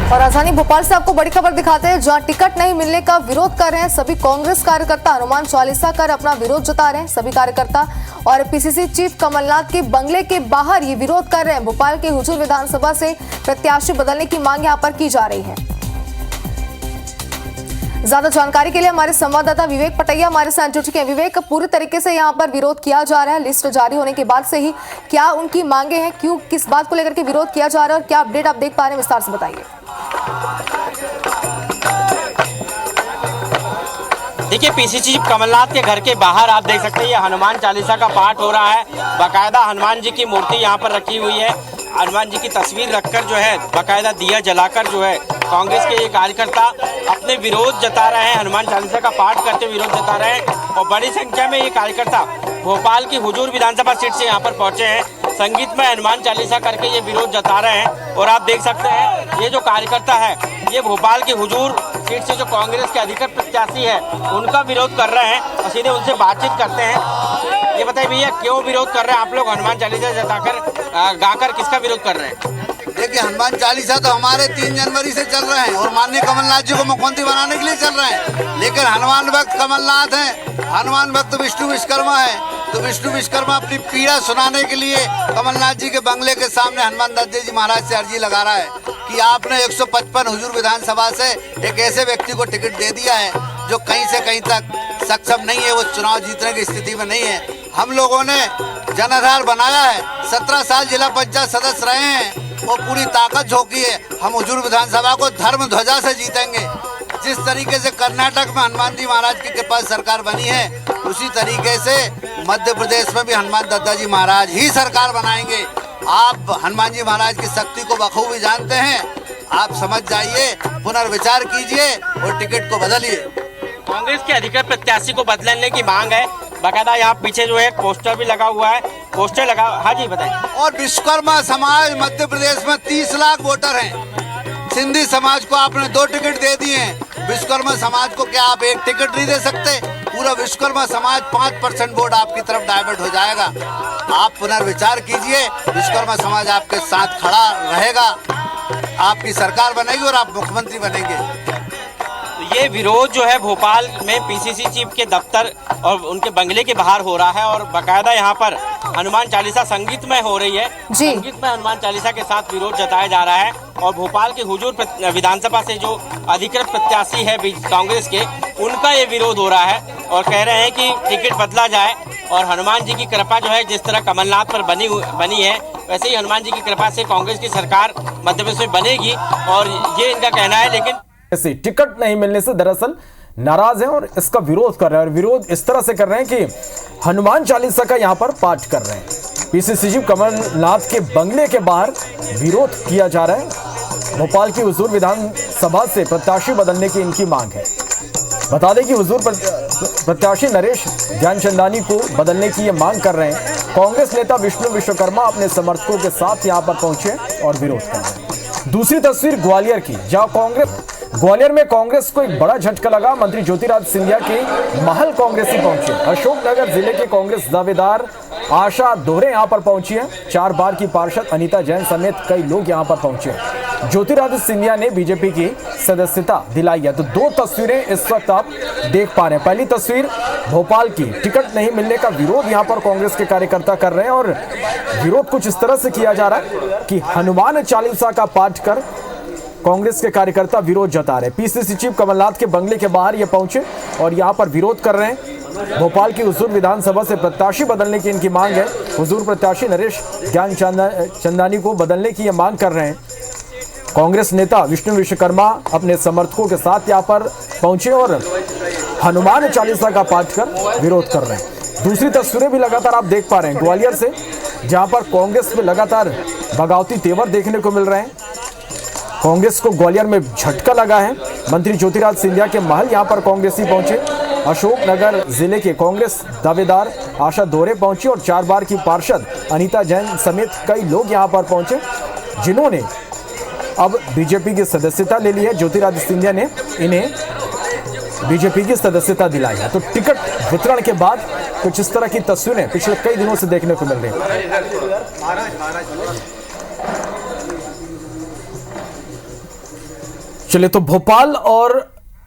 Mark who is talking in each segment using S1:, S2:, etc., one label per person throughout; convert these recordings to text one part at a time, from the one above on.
S1: और राजधानी भोपाल से आपको बड़ी खबर दिखाते हैं, जहां टिकट नहीं मिलने का विरोध कर रहे हैं सभी कांग्रेस कार्यकर्ता। हनुमान चालीसा कर अपना विरोध जता रहे हैं सभी कार्यकर्ता और पीसीसी चीफ कमलनाथ के बंगले के बाहर ये विरोध कर रहे हैं। भोपाल के हुजूर विधानसभा से प्रत्याशी बदलने की मांग यहां पर की जा रही है। ज्यादा जानकारी के लिए हमारे संवाददाता विवेक पटैया हमारे साथ जुड़ चुके हैं। विवेक, पूरी तरीके से यहाँ पर विरोध किया जा रहा है लिस्ट जारी होने के बाद से ही, क्या उनकी मांगे हैं, क्यों, किस बात को लेकर के विरोध किया जा रहा है और क्या अपडेट आप देख पा रहे हैं, विस्तार से बताइए।
S2: देखिए, पीसीसी चीफ कमलनाथ के घर के बाहर आप देख सकते हैं ये हनुमान चालीसा का पाठ हो रहा है। बाकायदा हनुमान जी की मूर्ति यहाँ पर रखी हुई है। हनुमान जी की तस्वीर रखकर जो है बाकायदा दिया जलाकर जो है कांग्रेस के ये कार्यकर्ता अपने विरोध जता रहे हैं। हनुमान चालीसा का पाठ करते विरोध जता रहे हैं और बड़ी संख्या में ये कार्यकर्ता भोपाल की हुजूर विधानसभा सीट से यहाँ पर पहुंचे हैं। संगीत में हनुमान चालीसा करके ये विरोध जता रहे हैं और आप देख सकते हैं ये जो कार्यकर्ता है ये भोपाल की हुजूर सीट से जो कांग्रेस के अधिकृत प्रत्याशी है उनका विरोध कर रहे हैं और सीधे उनसे बातचीत करते हैं। ये बताइए भैया, क्यों विरोध कर रहे हैं आप लोग? हनुमान चालीसा जताकर गाकर किसका विरोध कर रहे हैं?
S3: देखिए, हनुमान चालीसा तो हमारे 3 जनवरी से चल रहे हैं और माननीय कमलनाथ जी को मुख्यमंत्री बनाने के लिए चल रहे हैं। लेकिन हनुमान भक्त कमलनाथ हैं, हनुमान भक्त विष्णु विश्वकर्मा है, तो विष्णु विश्वकर्मा अपनी पीड़ा सुनाने के लिए कमलनाथ जी के बंगले के सामने हनुमान दत्त जी महाराज से अर्जी लगा रहा है कि आपने 155 हुजूर विधानसभा से एक ऐसे व्यक्ति को टिकट दे दिया है जो कहीं से कहीं तक सक्षम नहीं है, वो चुनाव जीतने की स्थिति में नहीं है। हम लोगों ने जनाधार बनाया है, 17 साल जिला पंचायत सदस्य रहे हैं और पूरी ताकत झोंकी है। हम हुजूर विधानसभा को धर्म ध्वजा से जीतेंगे। जिस तरीके से कर्नाटक में हनुमान जी महाराज की कृपा सरकार बनी है, उसी तरीके से मध्य प्रदेश में भी हनुमान दत्ता जी महाराज ही सरकार बनाएंगे। आप हनुमान जी महाराज की शक्ति को बखूबी जानते हैं, आप समझ जाइए, पुनर्विचार कीजिए और टिकट को बदलिए।
S2: कांग्रेस के अधिकृत प्रत्याशी को बदलने की मांग है। बाकायदा यहाँ पीछे जो है पोस्टर भी लगा हुआ है, पोस्टर लगा। हाँ जी बताइए।
S3: और विश्वकर्मा समाज मध्य प्रदेश में 30 लाख वोटर हैं। सिंधी समाज को आपने 2 टिकट दे दिए हैं, विश्वकर्मा समाज को क्या आप 1 टिकट नहीं दे सकते? पूरा विश्वकर्मा समाज 5% वोट आपकी तरफ डाइवर्ट हो जाएगा। आप पुनर्विचार कीजिए, विश्वकर्मा समाज आपके साथ खड़ा रहेगा, आपकी सरकार बनेगी और आप मुख्यमंत्री बनेंगे।
S2: ये विरोध जो है भोपाल में पीसीसी चीफ के दफ्तर और उनके बंगले के बाहर हो रहा है और बाकायदा यहाँ पर हनुमान चालीसा संगीत में हो रही है। संगीत में हनुमान चालीसा के साथ विरोध जताया जा रहा है और भोपाल के हुजूर विधानसभा से जो अधिकृत प्रत्याशी है कांग्रेस के, उनका ये विरोध हो रहा है और कह रहे हैं कि टिकट बदला जाए और हनुमान जी की कृपा जो है जिस तरह कमलनाथ पर बनी है वैसे ही हनुमान जी की कृपा से कांग्रेस की सरकार मध्य प्रदेश में बनेगी और ये इनका कहना है। लेकिन
S4: टिकट नहीं मिलने से दरअसल नाराज हैं और इसका विरोध कर रहे हैं और विरोध इस तरह से कर रहे हैं कि हनुमान चालीसा का यहां पर पाठ कर रहे हैं। पीसीसी चीफ कमलनाथ के बंगले के बाहर विरोध किया जा रहा है। भोपाल की हुजूर विधानसभा से प्रत्याशी बदलने की इनकी मांग है। बता दें कि हुजूर प्रत्याशी नरेश ज्ञानचंदानी को बदलने की ये मांग कर रहे हैं। कांग्रेस नेता विष्णु विश्वकर्मा अपने समर्थकों के साथ यहां पर पहुंचे और विरोध कर रहे हैं। दूसरी तस्वीर ग्वालियर की, जहां ग्वालियर में कांग्रेस को एक बड़ा झटका लगा। मंत्री ज्योतिरादित्य सिंधिया के महल कांग्रेसी पहुंचे। अशोकनगर जिले के कांग्रेस दावेदार आशा दोहरे यहां पर पहुंची है। 4 बार की पार्षद अनीता जैन समेत कई लोग यहां पर पहुंचे। ज्योतिरादित्य सिंधिया ने बीजेपी की सदस्यता दिलाई है। तो 2 तस्वीरें इस वक्त आप देख पा रहे हैं। पहली तस्वीर भोपाल की, टिकट नहीं मिलने का विरोध यहां पर कांग्रेस के कार्यकर्ता कर रहे हैं और विरोध कुछ इस तरह से किया जा रहा है कि हनुमान चालीसा का पाठ कर कांग्रेस के कार्यकर्ता विरोध जता रहे। पीसीसी चीफ कमलनाथ के बंगले के बाहर ये पहुंचे और यहां पर विरोध कर रहे हैं। भोपाल की हुजूर विधानसभा से प्रत्याशी बदलने की इनकी मांग है। हुजूर प्रत्याशी नरेश ज्ञानचंदानी को बदलने की ये मांग कर रहे हैं। कांग्रेस नेता विष्णु विश्वकर्मा अपने समर्थकों के साथ यहां पर पहुंचे और हनुमान चालीसा का पाठ कर विरोध कर रहे हैं। दूसरी तस्वीरें भी लगातार आप देख पा रहे हैं ग्वालियर से, जहां पर कांग्रेस में लगातार बगावती तेवर देखने को मिल रहे हैं। कांग्रेस को ग्वालियर में झटका लगा है। मंत्री ज्योतिरादित्य सिंधिया के महल यहां पर कांग्रेसी पहुंचे। अशोकनगर जिले के कांग्रेस दावेदार आशा दोहरे पहुंची और 4 बार की पार्षद अनीता जैन समेत कई लोग यहां पर पहुंचे, जिन्होंने अब बीजेपी की सदस्यता ले ली है। ज्योतिरादित्य सिंधिया ने इन्हें बीजेपी की सदस्यता दिलाई है। तो टिकट वितरण के बाद कुछ इस तरह की तस्वीरें पिछले कई दिनों से देखने को मिल रही है। चलिए, तो भोपाल और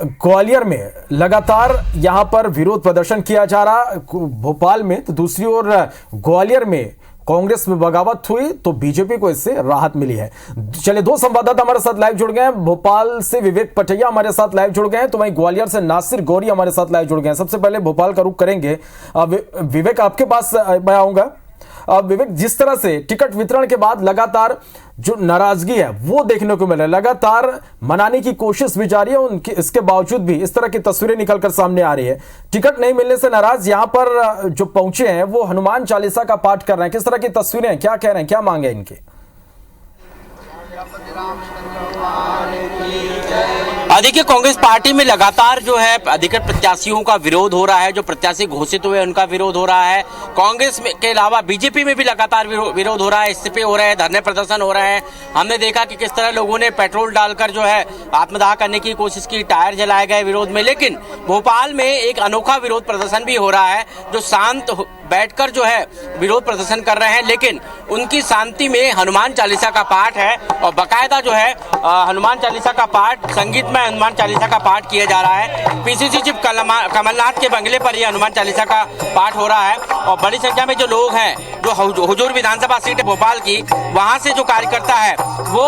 S4: ग्वालियर में लगातार यहां पर विरोध प्रदर्शन किया जा रहा, भोपाल में, तो दूसरी ओर ग्वालियर में कांग्रेस में बगावत हुई तो बीजेपी को इससे राहत मिली है। चलिए, दो संवाददाता हमारे साथ लाइव जुड़ गए हैं। भोपाल से विवेक पटैया हमारे साथ लाइव जुड़ गए हैं, तो वहीं ग्वालियर से नासिर गौरी हमारे साथ लाइव जुड़ गए हैं। सबसे पहले भोपाल का रुख करेंगे। विवेक, आपके पास मैं आऊंगा। विवेक, जिस तरह से टिकट वितरण के बाद लगातार जो नाराजगी है वो देखने को मिल रहा है, लगातार मनाने की कोशिश भी जारी है, उनके इसके बावजूद भी इस तरह की तस्वीरें निकलकर सामने आ रही है। टिकट नहीं मिलने से नाराज यहां पर जो पहुंचे हैं वो हनुमान चालीसा का पाठ कर रहे हैं। किस तरह की तस्वीरें हैं, क्या कह रहे हैं, क्या मांगे इनके?
S2: देखिए, कांग्रेस पार्टी में लगातार जो है अधिकृत प्रत्याशियों का विरोध हो रहा है, जो प्रत्याशी घोषित हुए उनका विरोध हो रहा है। कांग्रेस में के अलावा बीजेपी में भी लगातार विरोध हो रहा है, इस्तीफे हो रहे हैं, धरने प्रदर्शन हो रहे हैं। हमने देखा कि किस तरह लोगों ने पेट्रोल डालकर जो है आत्मदाह करने की कोशिश की, टायर जलाए गए विरोध में। लेकिन भोपाल में एक अनोखा विरोध प्रदर्शन भी हो रहा है, जो शांत बैठकर जो है विरोध प्रदर्शन कर रहे हैं, लेकिन उनकी शांति में हनुमान चालीसा का पाठ है और बाकायदा जो है हनुमान चालीसा का पाठ, संगीत में हनुमान चालीसा का पाठ किया जा रहा है। पीसीसी चीफ कमलनाथ के बंगले पर यह हनुमान चालीसा का पाठ हो रहा है और बड़ी संख्या में जो लोग हैं, जो हुजूर विधानसभा सीट है भोपाल की, वहां से जो कार्यकर्ता है वो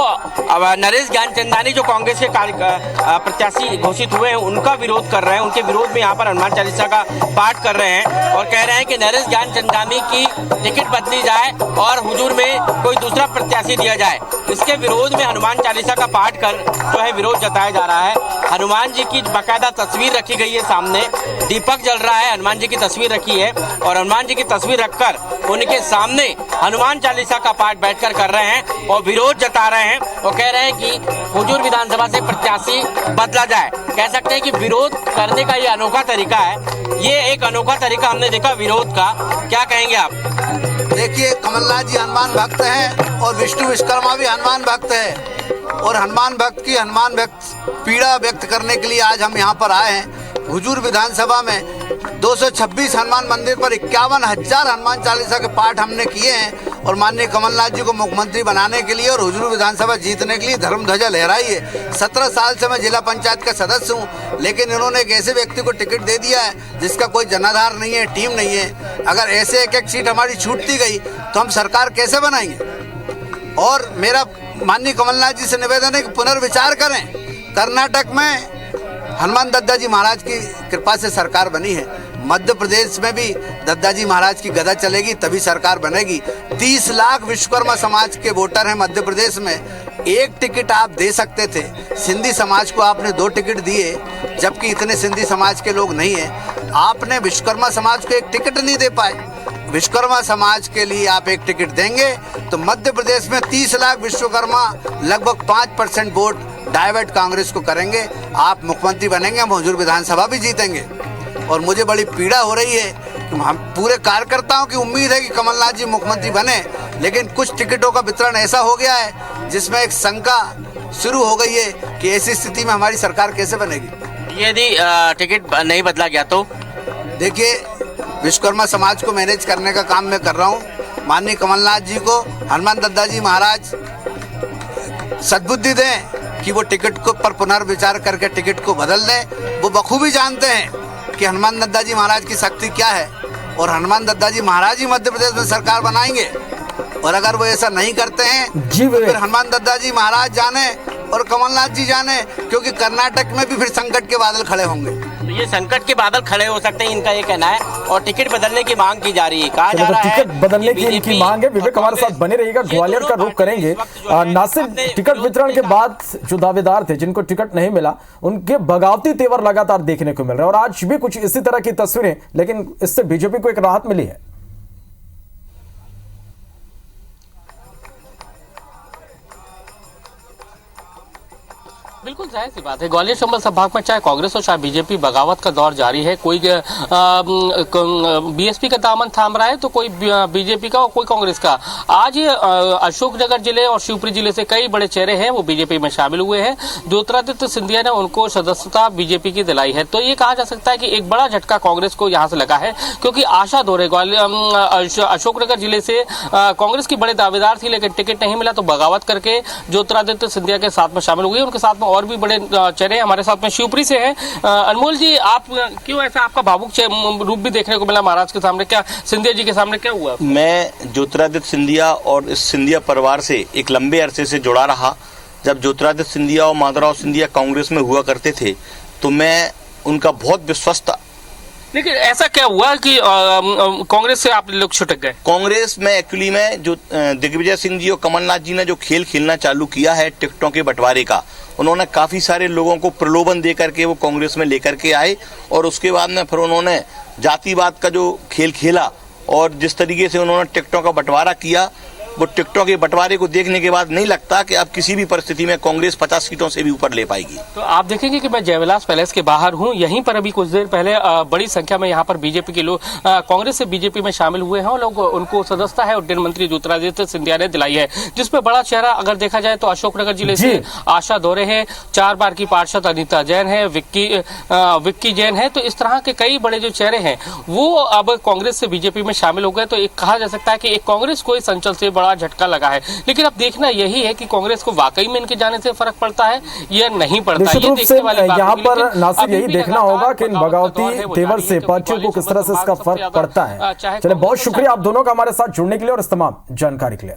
S2: नरेश ज्ञानचंदानी, जो कांग्रेस के प्रत्याशी घोषित हुए हैं, उनका विरोध कर रहे हैं। उनके विरोध में यहाँ पर हनुमान चालीसा का पाठ कर रहे हैं और कह रहे हैं कि नरेश ज्ञानचंदानी की टिकट बदली जाए और हुजूर में कोई दूसरा प्रत्याशी दिया जाए। इसके विरोध में हनुमान चालीसा का पाठ कर जो है विरोध जताया जा रहा है। हनुमान जी की बाकायदा तस्वीर रखी गई है सामने, दीपक जल रहा है, हनुमान जी की तस्वीर रखी है और हनुमान जी की तस्वीर रखकर उनके सामने हनुमान चालीसा का पाठ बैठकर कर रहे हैं और विरोध जता रहे हैं और कह रहे हैं कि हुजूर विधानसभा से प्रत्याशी बदला जाए। कह सकते हैं कि विरोध करने का ये अनोखा तरीका है, ये एक अनोखा तरीका हमने देखा विरोध का। क्या कहेंगे आप?
S3: देखिए, कमलनाथ जी हनुमान भक्त हैं और विष्णु विश्वकर्मा भी हनुमान भक्त है और हनुमान भक्त की हनुमान भक्त पीड़ा व्यक्त करने के लिए आज हम यहाँ पर आए हैं। हुजूर विधानसभा में 226 हनुमान मंदिर पर 51,000 हनुमान चालीसा के पाठ हमने किए हैं और माननीय कमलनाथ जी को मुख्यमंत्री बनाने के लिए और हुजूर विधानसभा जीतने के लिए धर्म ध्वजा लहराई है। 17 साल से मैं जिला पंचायत का सदस्य हूँ, लेकिन इन्होंने एक ऐसे व्यक्ति को टिकट दे दिया है जिसका कोई जनाधार नहीं है, टीम नहीं है। अगर ऐसे एक सीट हमारी छूटती गई तो हम सरकार कैसे बनाएंगे? और मेरा माननीय कमलनाथ जी से निवेदन है कि पुनर्विचार करें। कर्नाटक में हनुमान दद्दा जी महाराज की कृपा से सरकार बनी है, मध्य प्रदेश में भी दद्दा जी महाराज की गदा चलेगी तभी सरकार बनेगी। 30 लाख विश्वकर्मा समाज के वोटर हैं मध्य प्रदेश में, एक टिकट आप दे सकते थे। सिंधी समाज को आपने 2 टिकट दिए, जबकि इतने सिंधी समाज के लोग नहीं हैं। आपने विश्वकर्मा समाज को एक टिकट नहीं दे पाए। विश्वकर्मा समाज के लिए आप एक टिकट देंगे तो मध्य प्रदेश में 30 लाख विश्वकर्मा लगभग 5% वोट डाइवर्ट कांग्रेस को करेंगे। आप मुख्यमंत्री बनेंगे, हम हुजूर विधानसभा भी जीतेंगे। और मुझे बड़ी पीड़ा हो रही है कि हम पूरे कार्यकर्ताओं की उम्मीद है कि कमलनाथ जी मुख्यमंत्री बने, लेकिन कुछ टिकटों का वितरण ऐसा हो गया है जिसमें एक शंका शुरू हो गई है कि ऐसी स्थिति में हमारी सरकार कैसे बनेगी।
S2: यदि टिकट नहीं बदला गया तो?
S3: देखिए, विश्वकर्मा समाज को मैनेज करने का काम मैं कर रहा हूँ। माननीय कमलनाथ जी को हनुमान दद्दा जी महाराज सद्बुद्धि दें कि वो टिकट को पर पुनर्विचार करके टिकट को बदल दें। वो बखूबी जानते हैं कि हनुमान दद्दा जी महाराज की शक्ति क्या है और हनुमान दद्दा जी महाराज ही मध्य प्रदेश में सरकार बनाएंगे। और अगर वो ऐसा नहीं करते हैं तो फिर हनुमान दद्दा जी महाराज जाने और कमलनाथ जी जाने, क्योंकि कर्नाटक में भी फिर संकट के बादल खड़े होंगे।
S2: तो ये संकट के बादल खड़े हो सकते हैं, इनका ये कहना है। और टिकट बदलने की मांग की जा रही है, कहा जा रहा है
S4: टिकट बदलने की इनकी मांग है। विवेक हमारे साथ बने रहिएगा, ग्वालियर का रुख करेंगे। नासिर, टिकट वितरण के बाद जो दावेदार थे जिनको टिकट नहीं मिला, उनके बगावती तेवर लगातार देखने को मिल रहे हैं और आज भी कुछ इसी तरह की तस्वीरें, लेकिन इससे बीजेपी को एक राहत मिली है।
S5: बिल्कुल जाहिर सी बात है, ग्वालियर चंबल संभाग में चाहे कांग्रेस और चाहे बीजेपी बगावत का दौर जारी है। कोई बीएसपी का दामन थाम रहा है तो कोई बीजेपी का और कोई कांग्रेस का। आज अशोकनगर जिले और शिवपुरी जिले से कई बड़े चेहरे हैं वो बीजेपी में शामिल हुए हैं। ज्योतिरादित्य सिंधिया ने उनको सदस्यता बीजेपी की दिलाई है। तो ये कहा जा सकता है कि एक बड़ा झटका कांग्रेस को यहाँ से लगा है, क्योंकि आशा दौरे अशोकनगर जिले से कांग्रेस की बड़े दावेदार थी, लेकिन टिकट नहीं मिला तो बगावत करके ज्योतिरादित्य सिंधिया के साथ में शामिल हुई। उनके साथ में और भी बड़े चेहरे हमारे साथ में शिवपुरी से हैं। अनमोल जी, आप क्यों ऐसा आपका भावुक रूप भी देखने को मिला महाराज के सामने, क्या सिंधिया जी के सामने क्या हुआ?
S6: मैं ज्योतिरादित्य सिंधिया और इस सिंधिया परिवार से एक लंबे अरसे से जुड़ा रहा। जब ज्योतिरादित्य सिंधिया और माधवराव सिंधिया कांग्रेस में हुआ करते थे तो मैं उनका बहुत विश्वस्त था।
S5: लेकिन ऐसा क्या हुआ कि कांग्रेस से आप लोग छुटक गए?
S6: कांग्रेस में एक्चुअली में जो दिग्विजय सिंह जी और कमलनाथ जी ने जो खेल खेलना चालू किया है टिकटों के बंटवारे का, उन्होंने काफी सारे लोगों को प्रलोभन दे करके वो कांग्रेस में लेकर के आए और उसके बाद में फिर उन्होंने जातिवाद का जो खेल खेला और जिस तरीके से उन्होंने टिकटों का बंटवारा किया, वो टिकटों के बंटवारे को देखने के बाद नहीं लगता कि अब किसी भी परिस्थिति में कांग्रेस 50 सीटों से भी ऊपर ले पाएगी।
S5: तो आप देखेंगे कि मैं जयविलास पैलेस के बाहर हूं, यहीं पर अभी कुछ देर पहले बड़ी संख्या में यहां पर बीजेपी के लोग कांग्रेस से बीजेपी में शामिल हुए हैं और लोग उनको सदस्यता है उड्डयन मंत्री ज्योतिरादित्य सिंधिया ने दिलाई है, जिसमें बड़ा चेहरा अगर देखा जाए तो अशोकनगर जिले से आशा दौरे है, 4 बार की पार्षद अनीता जैन है, विक्की जैन है। तो इस तरह के कई बड़े जो चेहरे हैं वो अब कांग्रेस से बीजेपी में शामिल हो गए। तो एक कहा जा सकता है कि एक कांग्रेस को इस अंचल से बड़ा झटका लगा है। लेकिन अब देखना यही है कि कांग्रेस को वाकई में इनके जाने से फर्क पड़ता है या नहीं पड़ता।
S4: निश्चित रूप से यहाँ पर नासिर यही देखना होगा कि इन बगावती तेवर से पार्टियों को किस तरह से इसका फर्क पड़ता है। चलिए, बहुत शुक्रिया आप दोनों का हमारे साथ जुड़ने के लिए और इस तमाम जानकारी के लिए।